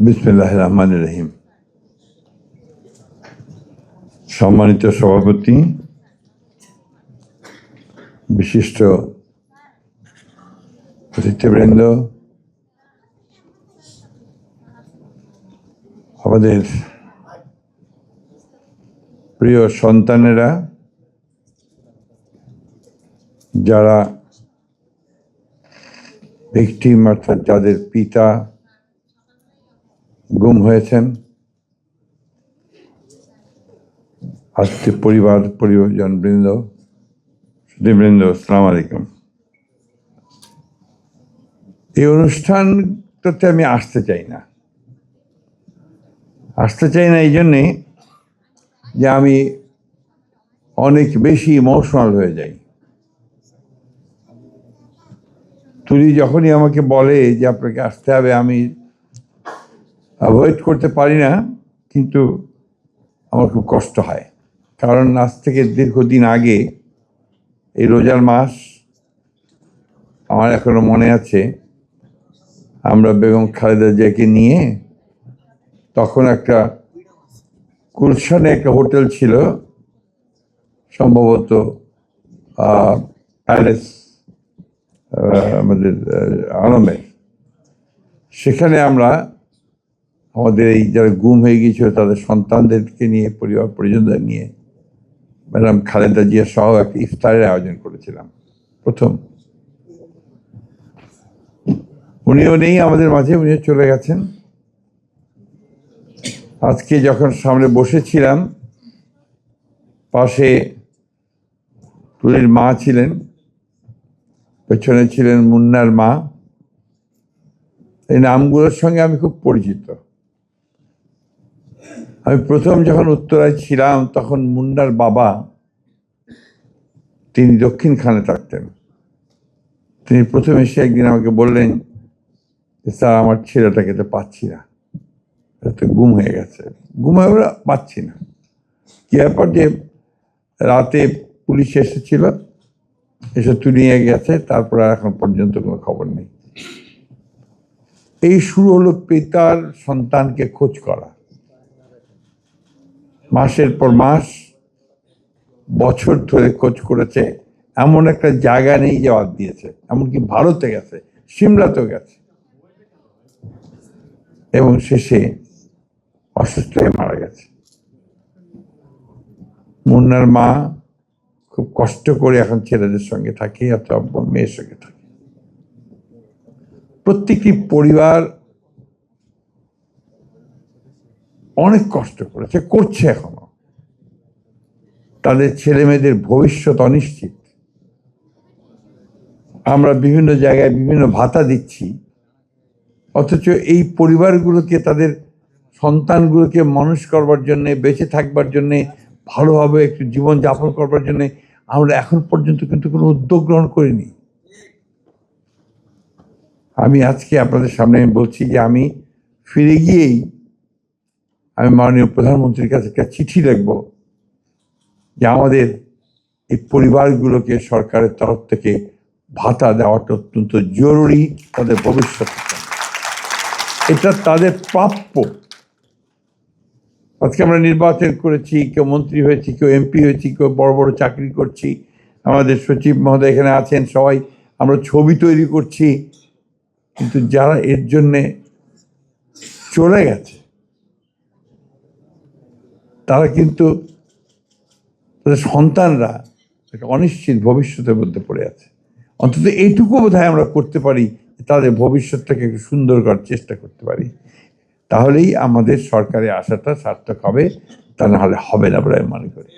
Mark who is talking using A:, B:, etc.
A: বিসমিল্লাহির রহমানির রহিম। সম্মানিত সভাপতি, বিশিষ্ট অতিথিবৃন্দ, আমাদের প্রিয় সন্তানেরা, যারা ভিকটিম অর্থাৎ যাদের পিতা গুম হয়েছেন, আত্মীয় পরিজনবৃন্দ, সুধীবৃন্দ, আসসালামু আলাইকুম। এই অনুষ্ঠানটাতে আমি আসতে চাই না এই জন্যে যে আমি অনেক বেশি ইমোশনাল হয়ে যাই। তুলি যখনই আমাকে বলে যে আপনাকে আসতে হবে, আমি অ্যাভয়েড করতে পারি না, কিন্তু আমার খুব কষ্ট হয়। কারণ আজ থেকে দীর্ঘদিন আগে, এই রোজার মাস, আমার এখনো মনে আছে, আমরা বেগম খালেদা জিয়াকে নিয়ে তখন একটা গুলশানে একটা হোটেল ছিল, সম্ভবত প্যালেস আমাদের আলমের, সেখানে আমরা আমাদের এই যারা গুম হয়ে গিয়েছিল তাদের সন্তানদেরকে নিয়ে, পরিবার পরিজনদের নিয়ে ম্যাডাম খালেদা জিয়া সহ একটা ইফতারের আয়োজন করেছিলাম। প্রথম উনিও নেই আমাদের মাঝে, উনিও চলে গেছেন। আজকে যখন সামনে বসেছিলাম, পাশে তুলির মা ছিলেন, পেছনে ছিলেন মুন্নার মা। এই নামগুলোর সঙ্গে আমি খুব পরিচিত। আমি প্রথম যখন উত্তরায় ছিলাম তখন মুন্নার বাবা, তিনি দক্ষিণখানে থাকতেন। তিনি প্রথম এসে একদিন আমাকে বললেন যে স্যার, আমার ছেলেটাকে তো পাচ্ছি না, তো গুম হয়ে গেছে, গুম হয়ে পাচ্ছি না। কি ব্যাপার? যে রাতে পুলিশ এসেছিল, এসে তুলিয়ে গেছে, তারপর আর এখন পর্যন্ত কোনো খবর নেই। এই শুরু হলো পিতার সন্তানকে খোঁজ করা। মাসের পর মাস, বছর ধরে খোঁজ করেছে, এমন একটা জায়গা নেই যে বাদ দিয়েছে। এমনকি ভারতে গেছে, সিমলাতেও গেছে, এবং শেষে অসুস্থ হয়ে মারা গেছে। মুন্নার মা খুব কষ্ট করে এখন ছেলেদের সঙ্গে থাকে অথবা মেয়ের সঙ্গে থাকে। প্রত্যেকটি পরিবার অনেক কষ্ট করেছে, করছে এখনো। তাদের ছেলে মেয়েদের ভবিষ্যৎ অনিশ্চিত। আমরা বিভিন্ন জায়গায় বিভিন্ন ভাতা দিচ্ছি, অথচ এই পরিবারগুলোকে, তাদের সন্তানগুলোকে মানুষ করবার জন্যে, বেঁচে থাকবার জন্যে, ভালোভাবে একটু জীবন যাপন করবার জন্যে আমরা এখন পর্যন্ত কিন্তু কোনো উদ্যোগ গ্রহণ করিনি। আমি আজকে আপনাদের সামনে বলছি যে আমি ফিরে গিয়েই আমি মাননীয় প্রধানমন্ত্রীর কাছে একটা চিঠি লিখব যে আমাদের এই পরিবারগুলোকে সরকারের তরফ থেকে ভাতা দেওয়াটা অত্যন্ত জরুরি, তাদের ভবিষ্যৎ, এটা তাদের প্রাপ্য। আজকে আমরা নির্বাচন করেছি, কেউ মন্ত্রী হয়েছি, কেউ এমপি হয়েছি, কেউ বড় বড় চাকরি করছি, আমাদের সচিব মহোদয় এখানে আছেন, সবাই আমরা ছবি তৈরি করছি, কিন্তু যারা এর জন্যে চলে গেছে তারা কিন্তু, তাদের সন্তানরা একটা অনিশ্চিত ভবিষ্যতের মধ্যে পড়ে আছে। অন্তত এইটুকু বোধহয় আমরা করতে পারি, তাদের ভবিষ্যৎটাকে একটু সুন্দর করার চেষ্টা করতে পারি, তাহলেই আমাদের সরকারে আসাটা সার্থক হবে। তা না হলে হবে না বলে আমি মনে করি।